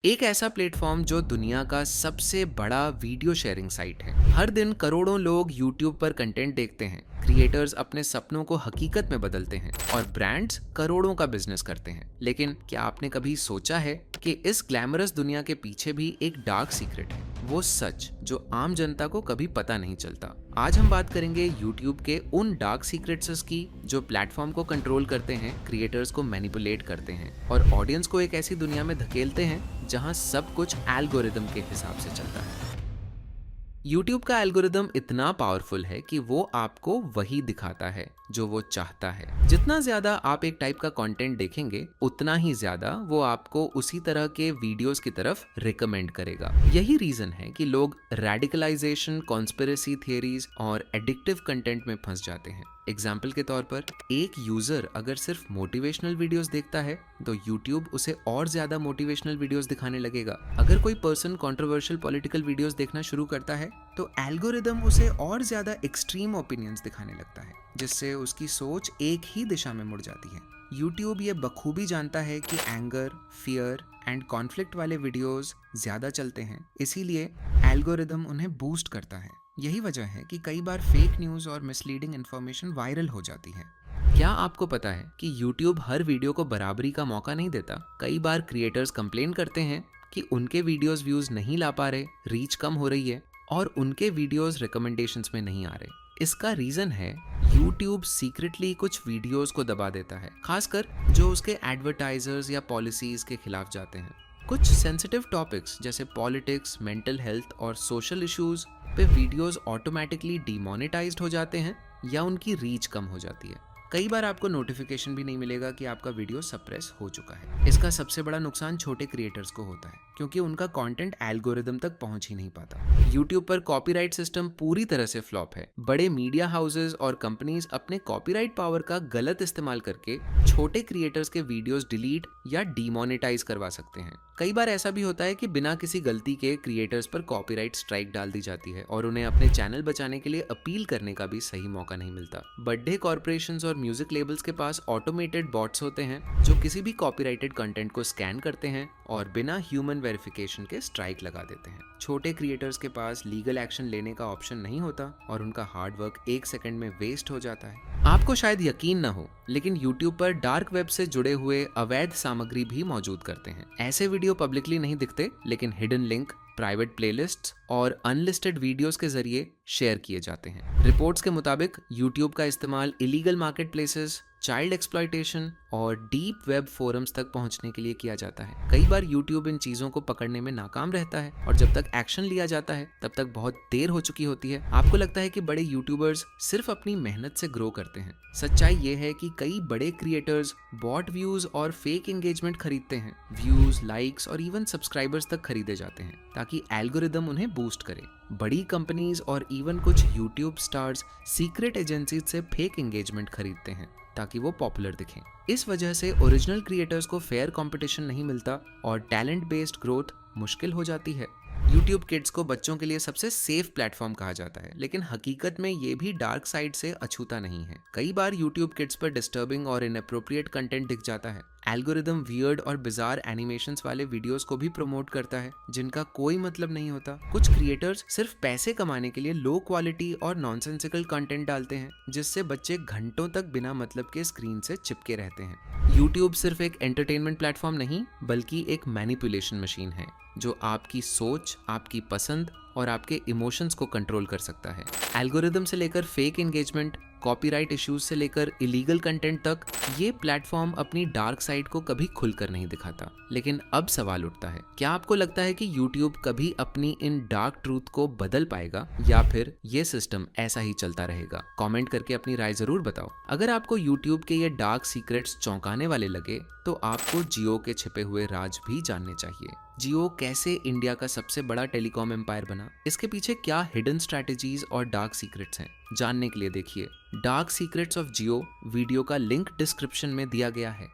एक ऐसा प्लेटफॉर्म जो दुनिया का सबसे बड़ा वीडियो शेयरिंग साइट है। हर दिन करोड़ों लोग YouTube पर कंटेंट देखते हैं, क्रिएटर्स अपने सपनों को हकीकत में बदलते हैं और ब्रांड्स करोड़ों का बिजनेस करते हैं। लेकिन क्या आपने कभी सोचा है कि इस ग्लैमरस दुनिया के पीछे भी एक डार्क सीक्रेट है, वो सच जो आम जनता को कभी पता नहीं चलता। आज हम बात करेंगे YouTube के उन डार्क सीक्रेट्स की जो प्लेटफॉर्म को कंट्रोल करते हैं, क्रिएटर्स को मैनिपुलेट करते हैं और ऑडियंस को एक ऐसी दुनिया में धकेलते हैं जहां सब कुछ एल्गोरिदम के हिसाब से चलता है। YouTube का एल्गोरिदम इतना पावरफुल है कि वो आपको वही दिखाता है जो वो चाहता है। जितना ज्यादा आप एक टाइप का कंटेंट देखेंगे, उतना ही ज्यादा वो आपको उसी तरह के वीडियोस की तरफ रिकमेंड करेगा। यही रीजन है कि लोग रेडिकलाइजेशन, कॉन्स्पिरेसी थियरीज और एडिक्टिव कंटेंट में फंस जाते हैं। एग्जाम्पल के तौर पर, एक यूजर अगर सिर्फ मोटिवेशनल वीडियोस देखता है तो YouTube उसे और ज्यादा मोटिवेशनल वीडियोस दिखाने लगेगा। अगर कोई पर्सन कंट्रोवर्शियल पॉलिटिकल वीडियोस देखना शुरू करता है तो एल्गोरिदम उसे और ज्यादा एक्सट्रीम ओपिनियंस दिखाने लगता है, जिससे उसकी सोच एक ही दिशा में मुड़ जाती है। YouTube ये बखूबी जानता है कि एंगर, फियर एंड कॉन्फ्लिक्ट वाले वीडियोस ज्यादा चलते हैं, इसीलिए एल्गोरिदम उन्हें बूस्ट करता है। यही वजह है कि कई बार फेक न्यूज और मिसलीडिंग इंफॉर्मेशन वायरल हो जाती है। क्या आपको पता है कि YouTube हर वीडियो को बराबरी का मौका नहीं देता? कई बार क्रिएटर्स कंप्लेन करते हैं कि उनके वीडियोस व्यूज नहीं ला पा रहे, रीच कम हो रही है और उनके वीडियोस रिकमेंडेशंस में नहीं आ रहे। इसका रीजन है YouTube सीक्रेटली कुछ वीडियोस को दबा देता है, खासकर जो उसके एडवर्टाइजर्स या पॉलिसीज के खिलाफ जाते हैं। कुछ सेंसिटिव टॉपिक्स जैसे पॉलिटिक्स, मेंटल हेल्थ और सोशल इश्यूज पे वीडियोस ऑटोमेटिकली डिमोनेटाइज्ड हो जाते हैं या उनकी रीच कम हो जाती है। कई बार आपको नोटिफिकेशन भी नहीं मिलेगा कि आपका वीडियो सप्रेस हो चुका है। इसका सबसे बड़ा नुकसान छोटे क्रिएटर्स को होता है, क्योंकि उनका कंटेंट एल्गोरिदम तक पहुंच ही नहीं पाता। YouTube पर कॉपीराइट सिस्टम पूरी तरह से फ्लॉप है। बड़े मीडिया हाउसेस और कंपनीज अपने कॉपीराइट पावर का गलत इस्तेमाल करके छोटे क्रिएटर्स के वीडियोस डिलीट या डीमोनेटाइज करवा सकते हैं। कई बार ऐसा भी होता है कि बिना किसी गलती के क्रिएटर्स पर कॉपीराइट स्ट्राइक डाल दी जाती है और उन्हें अपने चैनल बचाने के लिए अपील करने का भी सही मौका नहीं मिलता। बड़े कॉर्पोरेशंस और म्यूजिक लेबल्स के पास ऑटोमेटेड बॉट्स होते हैं जो किसी भी कॉपीराइटेड कंटेंट को स्कैन करते हैं और बिना ह्यूमन वेरिफिकेशन के स्ट्राइक लगा देते हैं। छोटे क्रिएटर्स के पास लीगल एक्शन लेने का ऑप्शन नहीं होता और उनका हार्ड वर्क एक सेकंड में वेस्ट हो जाता है। आपको शायद यकीन ना हो, लेकिन YouTube पर डार्क वेब से जुड़े हुए अवैध सामग्री भी मौजूद करते हैं। ऐसे वीडियो पब्लिकली नहीं दिखते, लेकिन हिडन लिंक, प्राइवेट प्लेलिस्ट्स और अनलिस्टेड वीडियोस के जरिए शेयर किए जाते हैं। रिपोर्ट्स के मुताबिक YouTube का इस्तेमाल illegal market places, child exploitation और डीप वेब फोरम्स तक पहुंचने के लिए किया जाता है। कई बार YouTube इन चीजों को पकड़ने में नाकाम रहता है और जब तक एक्शन लिया जाता है तब तक बहुत देर हो चुकी होती है। आपको लगता है कि बड़े यूट्यूबर्स सिर्फ अपनी मेहनत से ग्रो करते हैं। सच्चाई ये है कि कई बड़े क्रिएटर्स बॉट व्यूज और फेक एंगेजमेंट खरीदते हैं। व्यूज, लाइक्स और इवन सब्सक्राइबर्स तक खरीदे जाते हैं ताकि एल्गोरिदम उन्हें बूस्ट करे। बड़ी कंपनीज और इवन कुछ YouTube स्टार्स सीक्रेट एजेंसीज से फेक एंगेजमेंट खरीदते हैं ताकि वो पॉपुलर दिखें। इस वजह से ओरिजिनल क्रिएटर्स को फेयर कंपटीशन नहीं मिलता और टैलेंट बेस्ड ग्रोथ मुश्किल हो जाती है। YouTube किड्स को बच्चों के लिए सबसे सेफ प्लेटफॉर्म कहा जाता है, लेकिन हकीकत में ये भी डार्क साइड से अछूता नहीं है। कई बार YouTube किड्स पर डिस्टर्बिंग और इनअप्रोप्रिएट कंटेंट दिख जाता है। एल्गोरिदम वियर्ड और बिजार एनिमेशंस वाले वीडियोस को भी प्रमोट करता है जिनका कोई मतलब नहीं होता। कुछ क्रिएटर्स सिर्फ पैसे कमाने के लिए लो क्वालिटी और नॉनसेंसिकल कंटेंट डालते हैं, जिससे बच्चे घंटों तक बिना मतलब के स्क्रीन से चिपके रहते हैं। YouTube सिर्फ एक एंटरटेनमेंट प्लेटफॉर्म नहीं, बल्कि एक मैनिपुलेशन मशीन है जो आपकी सोच, आपकी पसंद और आपके इमोशंस को कंट्रोल कर सकता है। एल्गोरिदम से लेकर फेक एंगेजमेंट, कॉपीराइट इश्यूज से लेकर इलीगल कंटेंट तक, ये प्लेटफॉर्म अपनी डार्क साइड को कभी खुलकर नहीं दिखाता। लेकिन अब सवाल उठता है, क्या आपको लगता है कि YouTube कभी अपनी इन डार्क ट्रूथ को बदल पाएगा या फिर ये सिस्टम ऐसा ही चलता रहेगा? कमेंट करके अपनी राय जरूर बताओ। अगर आपको YouTube के ये डार्क सीक्रेट्स चौंकाने वाले लगे तो आपको जियो के छिपे हुए राज भी जानने चाहिए। जियो कैसे इंडिया का सबसे बड़ा टेलीकॉम एम्पायर बना, इसके पीछे क्या हिडन स्ट्रैटेजीज और डार्क सीक्रेट्स हैं, जानने के लिए देखिए dark secrets of Jio video का लिंक डिस्क्रिप्शन में दिया गया है।